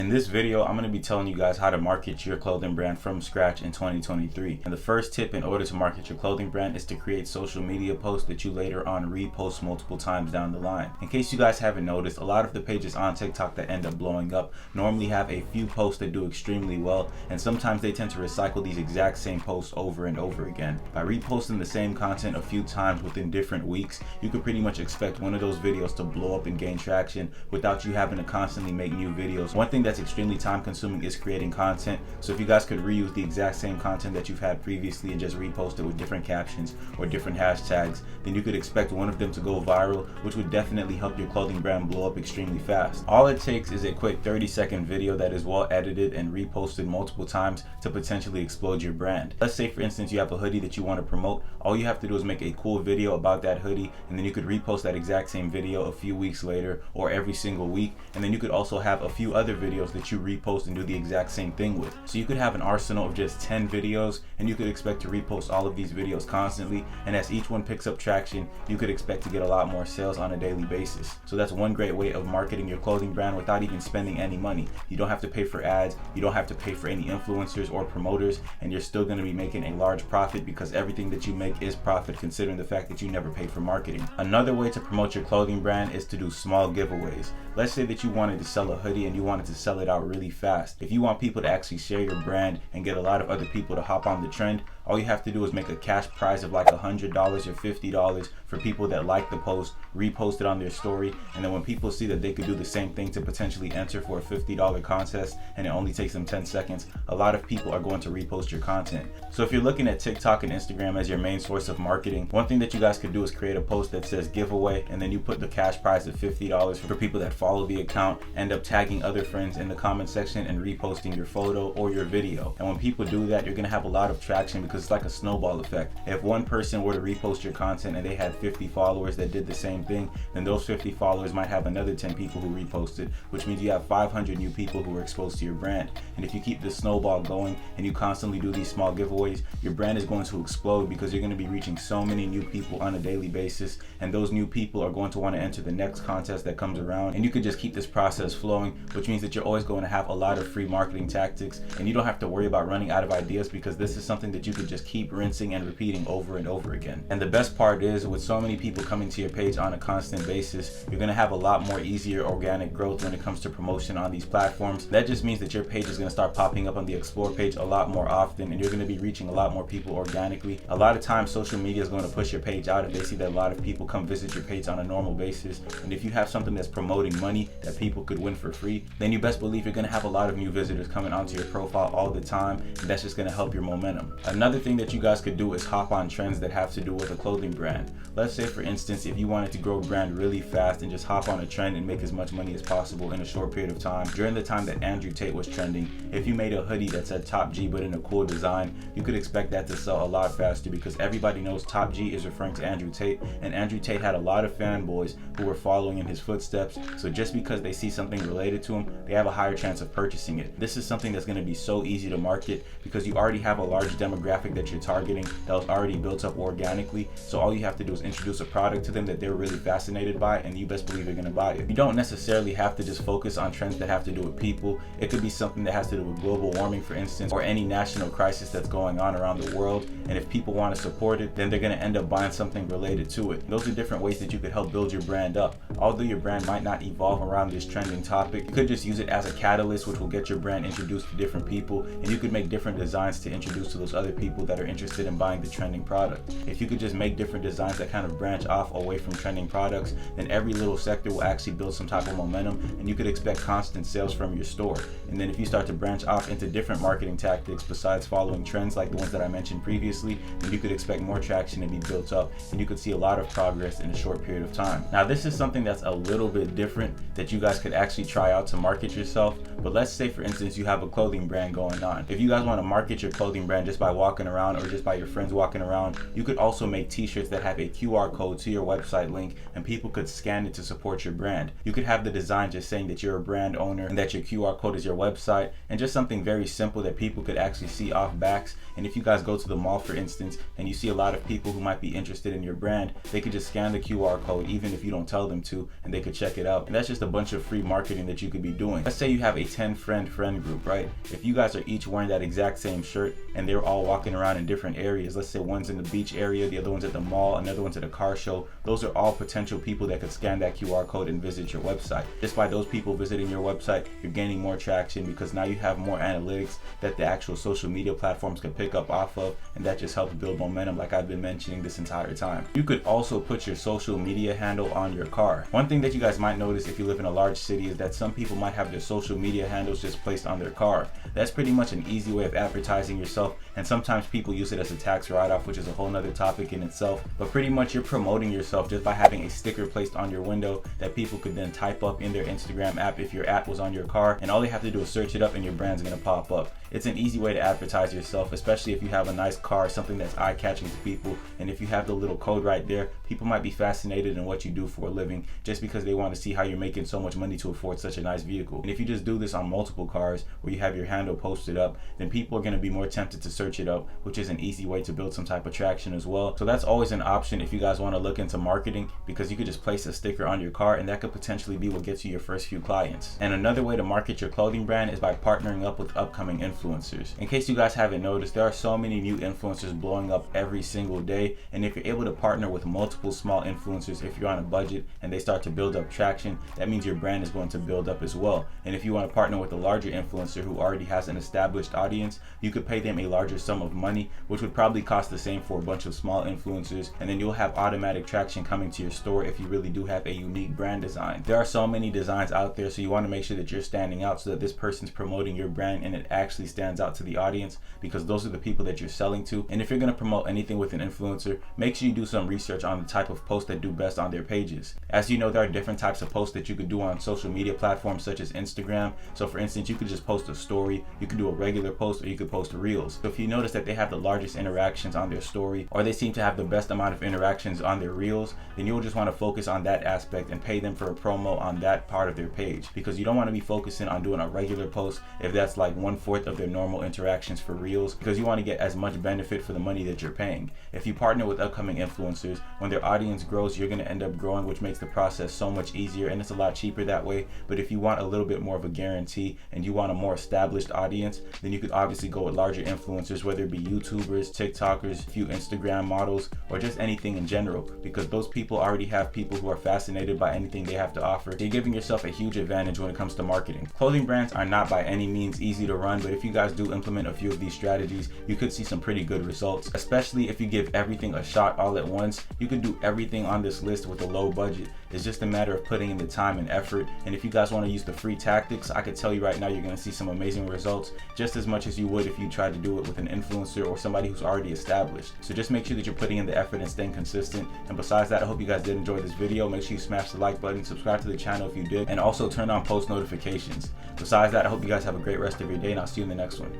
In this video, I'm going to be telling you guys how to market your clothing brand from scratch in 2023. And the first tip in order to market your clothing brand is to create social media posts that you later on repost multiple times down the line. In case you guys haven't noticed, a lot of the pages on TikTok that end up blowing up normally have a few posts that do extremely well, and sometimes they tend to recycle these exact same posts over and over again. By reposting the same content a few times within different weeks, you could pretty much expect one of those videos to blow up and gain traction without you having to constantly make new videos. One thing that's extremely time consuming is creating content. So if you guys could reuse the exact same content that you've had previously and just repost it with different captions or different hashtags, then you could expect one of them to go viral, which would definitely help your clothing brand blow up extremely fast. All it takes is a quick 30-second video that is well edited and reposted multiple times to potentially explode your brand. Let's say for instance you have a hoodie that you want to promote. All you have to do is make a cool video about that hoodie, and then you could repost that exact same video a few weeks later or every single week, and then you could also have a few other videos that you repost and do the exact same thing with. So you could have an arsenal of just 10 videos, and you could expect to repost all of these videos constantly, and as each one picks up traction, you could expect to get a lot more sales on a daily basis. So that's one great way of marketing your clothing brand without even spending any money. You don't have to pay for ads, you don't have to pay for any influencers or promoters, and you're still going to be making a large profit because everything that you make is profit, considering the fact that you never pay for marketing. Another way to promote your clothing brand is to do small giveaways. Let's say that you wanted to sell a hoodie and you wanted to sell it out really fast. If you want people to actually share your brand and get a lot of other people to hop on the trend, all you have to do is make a cash prize of like $100 or $50 for people that like the post, repost it on their story, and then when people see that they could do the same thing to potentially enter for a $50 contest and it only takes them 10 seconds, a lot of people are going to repost your content. So if you're looking at TikTok and Instagram as your main source of marketing, one thing that you guys could do is create a post that says giveaway, and then you put the cash prize of $50 for people that follow the account, end up tagging other friends in the comment section and reposting your photo or your video. And when people do that, you're going to have a lot of traction because it's like a snowball effect. If one person were to repost your content and they had 50 followers that did the same thing, then those 50 followers might have another 10 people who reposted, which means you have 500 new people who are exposed to your brand. And if you keep this snowball going and you constantly do these small giveaways, your brand is going to explode because you're going to be reaching so many new people on a daily basis, and those new people are going to want to enter the next contest that comes around, and you could just keep this process flowing, which means that you're always going to have a lot of free marketing tactics, and you don't have to worry about running out of ideas because this is something that you could just keep rinsing and repeating over and over again. And the best part is, with so many people coming to your page on a constant basis, you're going to have a lot more easier organic growth when it comes to promotion on these platforms. That just means that your page is going to start popping up on the explore page a lot more often, and you're going to be reaching a lot more people organically. A lot of times social media is going to push your page out if they see that a lot of people come visit your page on a normal basis, and if you have something that's promoting money that people could win for free, then you best believe you're going to have a lot of new visitors coming onto your profile all the time, and that's just going to help your momentum. Another thing that you guys could do is hop on trends that have to do with a clothing brand. Let's say for instance if you wanted to grow a brand really fast and just hop on a trend and make as much money as possible in a short period of time. During the time that Andrew Tate was trending, if you made a hoodie that said Top G but in a cool design, you could expect that to sell a lot faster because everybody knows Top G is referring to Andrew Tate, and Andrew Tate had a lot of fanboys who were following in his footsteps, so just because they see something related to him, they have a higher chance of purchasing it. This is something that's going to be so easy to market because you already have a large demographic that you're targeting that was already built up organically, so all you have to do is introduce a product to them that they're really fascinated by, and you best believe they're going to buy it. You don't necessarily have to just focus on trends that have to do with people. It could be something that has to do with global warming, for instance, or any national crisis that's going on around the world, and if people want to support it, then they're going to end up buying something related to it. Those are different ways that you could help build your brand up. Although your brand might not evolve around this trending topic, you could just use it as a catalyst which will get your brand introduced to different people, and you could make different designs to introduce to those other people that are interested in buying the trending product. If you could just make different designs that kind of branch off away from trending products, then every little sector will actually build some type of momentum, and you could expect constant sales from your store. And then if you start to branch off into different marketing tactics besides following trends like the ones that I mentioned previously, then you could expect more traction to be built up, and you could see a lot of progress in a short period of time. Now this is something that's a little bit different that you guys could actually try out to market yourself, but let's say for instance you have a clothing brand going on. If you guys want to market your clothing brand just by walking walking around or just by your friends walking around, you could also make t-shirts that have a QR code to your website link, and people could scan it to support your brand. You could have the design just saying that you're a brand owner and that your QR code is your website, and just something very simple that people could actually see off backs. And if you guys go to the mall, for instance, and you see a lot of people who might be interested in your brand, they could just scan the QR code even if you don't tell them to, and they could check it out. And that's just a bunch of free marketing that you could be doing. Let's say you have a 10 friend group, right? If you guys are each wearing that exact same shirt and they're all walking around in different areas, let's say one's in the beach area, the other one's at the mall, another one's at a car show, those are all potential people that could scan that QR code and visit your website. Just by those people visiting your website, you're gaining more traction because now you have more analytics that the actual social media platforms can pick up off of, and that just helps build momentum like I've been mentioning this entire time. You could also put your social media handle on your car. One thing that you guys might notice if you live in a large city is that some people might have their social media handles just placed on their car. That's pretty much an easy way of advertising yourself, and sometimes people use it as a tax write-off, which is a whole nother topic in itself. But pretty much you're promoting yourself just by having a sticker placed on your window that people could then type up in their Instagram app if your app was on your car, and all they have to do is search it up and your brand's gonna pop up. It's an easy way to advertise yourself, especially if you have a nice car, something that's eye-catching to people, and if you have the little code right there, people might be fascinated in what you do for a living just because they want to see how you're making so much money to afford such a nice vehicle. And if you just do this on multiple cars where you have your handle posted up, then people are going to be more tempted to search it up, which is an easy way to build some type of traction as well. So that's always an option if you guys want to look into marketing, because you could just place a sticker on your car and that could potentially be what gets you your first few clients. And another way to market your clothing brand is by partnering up with upcoming influencers. In case you guys haven't noticed, there are so many new influencers blowing up every single day, and if you're able to partner with multiple small influencers, if you're on a budget and they start to build up traction, that means your brand is going to build up as well. And if you want to partner with a larger influencer who already has an established audience, you could pay them a larger sum of money, which would probably cost the same for a bunch of small influencers, and then you'll have automatic traction coming to your store if you really do have a unique brand design. There are so many designs out there, so you want to make sure that you're standing out so that this person's promoting your brand and it actually stands out to the audience, because those are the people that you're selling to. And if you're going to promote anything with an influencer, make sure you do some research on the type of posts that do best on their pages. As you know, there are different types of posts that you could do on social media platforms such as Instagram. So for instance, you could just post a story, you could do a regular post, or you could post reels. So if you notice that they have the largest interactions on their story, or they seem to have the best amount of interactions on their reels, then you'll just want to focus on that aspect and pay them for a promo on that part of their page, because you don't want to be focusing on doing a regular post if that's like 1/4 of their normal interactions for reels, because you want to get as much benefit for the money that you're paying. If you partner with upcoming influencers, when their audience grows, you're going to end up growing, which makes the process so much easier, and it's a lot cheaper that way. But if you want a little bit more of a guarantee and you want a more established audience, then you could obviously go with larger influencers, whether it be YouTubers, TikTokers, a few Instagram models, or just anything in general, because those people already have people who are fascinated by anything they have to offer. You're giving yourself a huge advantage when it comes to marketing. Clothing brands are not by any means easy to run, but if you guys do implement a few of these strategies, you could see some pretty good results, especially if you give everything a shot all at once. You could do everything on this list with a low budget. It's just a matter of putting in the time and effort. And if you guys want to use the free tactics, I can tell you right now, you're going to see some amazing results, just as much as you would if you tried to do it with an influencer or somebody who's already established. So just make sure that you're putting in the effort and staying consistent. And besides that, I hope you guys did enjoy this video. Make sure you smash the like button, subscribe to the channel if you did, and also turn on post notifications. Besides that, I hope you guys have a great rest of your day, and I'll see you in the next one.